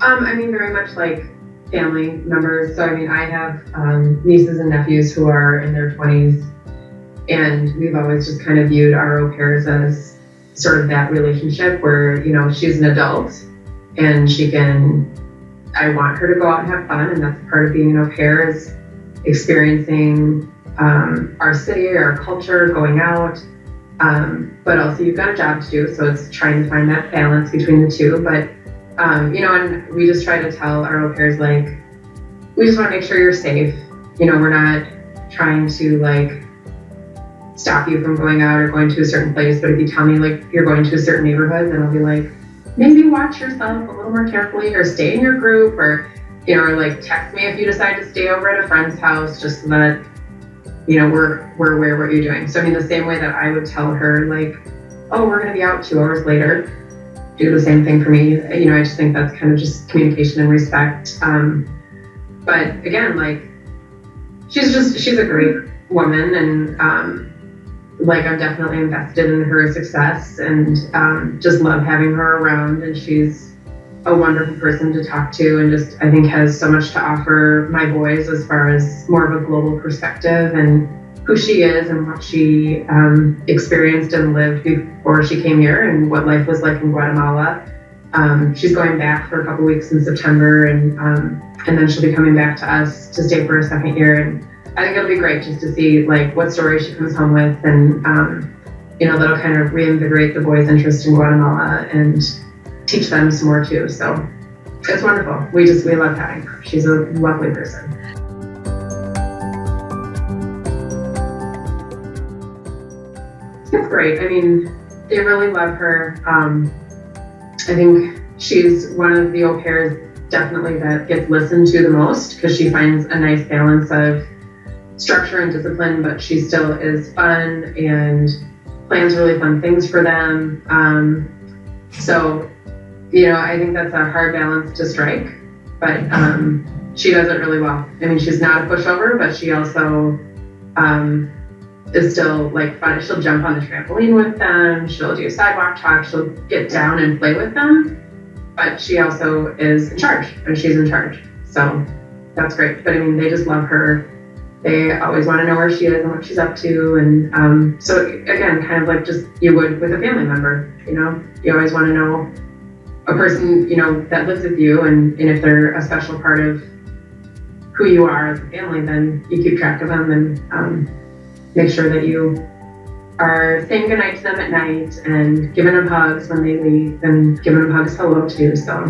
I mean, very much like family members. So, I mean, I have nieces and nephews who are in their 20s, and we've always just kind of viewed our au pairs as sort of that relationship where, you know, she's an adult and I want her to go out and have fun, and that's part of being an au pair is experiencing our city, our culture, going out. But also you've got a job to do, so it's trying to find that balance between the two. But you know, and we just try to tell our au pairs, like, we just want to make sure you're safe. You know, we're not trying to like stop you from going out or going to a certain place. But if you tell me like you're going to a certain neighborhood, then I'll be like, maybe watch yourself a little more carefully, or stay in your group, or, you know, or like text me if you decide to stay over at a friend's house, just so that, you know, we're aware what you're doing. So I mean, the same way that I would tell her like, oh, we're going to be out 2 hours later, do the same thing for me. You know, I just think that's kind of just communication and respect. But again, like, she's a great woman, and like, I'm definitely invested in her success, and just love having her around. And she's a wonderful person to talk to, and just, I think, has so much to offer my boys as far as more of a global perspective and who she is and what she experienced and lived before she came here, and what life was like in Guatemala. She's going back for a couple weeks in September, and then she'll be coming back to us to stay for a second year. And I think it'll be great just to see like what story she comes home with, and you know, that'll kind of reinvigorate the boys' interest in Guatemala and teach them some more too. So it's wonderful. We love having her. She's a lovely person. It's great. I mean, they really love her. I think she's one of the au pairs definitely that gets listened to the most, because she finds a nice balance of structure and discipline, but she still is fun and plans really fun things for them. So, you know, I think that's a hard balance to strike, but she does it really well. I mean, she's not a pushover, but she also is still like fun. She'll jump on the trampoline with them. She'll do sidewalk talk. She'll get down and play with them, but she also is in charge, and she's in charge. So that's great. But I mean, they just love her. They always want to know where she is and what she's up to. And so again, kind of like just you would with a family member, you know, you always want to know a person, you know, that lives with you, and if they're a special part of who you are as a family, then you keep track of them, and make sure that you are saying goodnight to them at night and giving them hugs when they leave, and giving them hugs hello too. So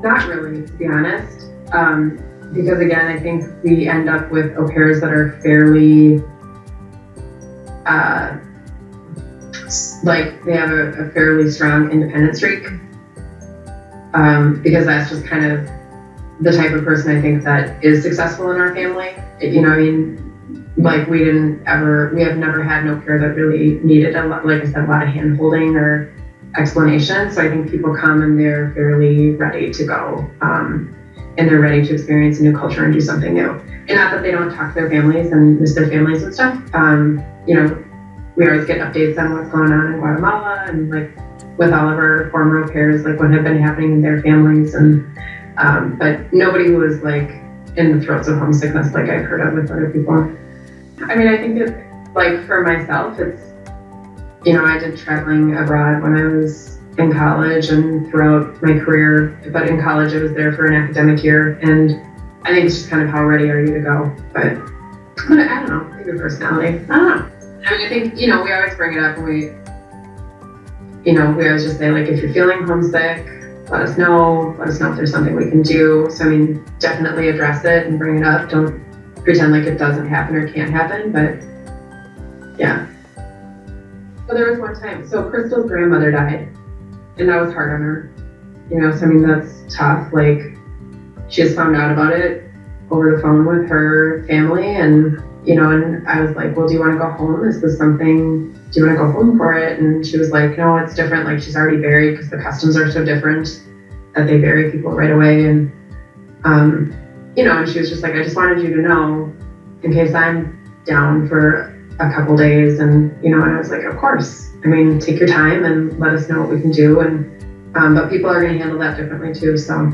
not really, to be honest, because again, I think we end up with au pairs that are fairly like they have a fairly strong independent streak, because that's just kind of the type of person I think that is successful in our family. You know, I mean, like we have never had an au pair that really needed like I said, a lot of hand holding or explanation. So I think people come and they're fairly ready to go, and they're ready to experience a new culture and do something new. And not that they don't talk to their families and miss their families and stuff. You know, we always get updates on what's going on in Guatemala, and like with all of our former au pairs, like what have been happening in their families, and but nobody who was like in the throes of homesickness like I've heard of with other people. I mean, I think that like for myself, it's, you know, I did traveling abroad when I was in college and throughout my career, but in college I was there for an academic year, and I think it's just kind of how ready are you to go. But I don't know, maybe personality. I don't know. I mean, I think, you know, we always bring it up, and we always just say, like, if you're feeling homesick, let us know if there's something we can do. So, I mean, definitely address it and bring it up. Don't pretend like it doesn't happen or can't happen, but yeah. So there was one time, so Kristel's grandmother died, and that was hard on her. You know, so I mean, that's tough. Like, she just found out about it over the phone with her family, and, you know, and I was like, well, do you want to go home? Is this something, do you want to go home for it? And she was like, no, it's different. Like, she's already buried, because the customs are so different that they bury people right away. And, you know, and she was just like, I just wanted you to know, in case I'm down for a couple days. And, and I was like, of course. I mean, take your time and let us know what we can do. And but people are going to handle that differently too. So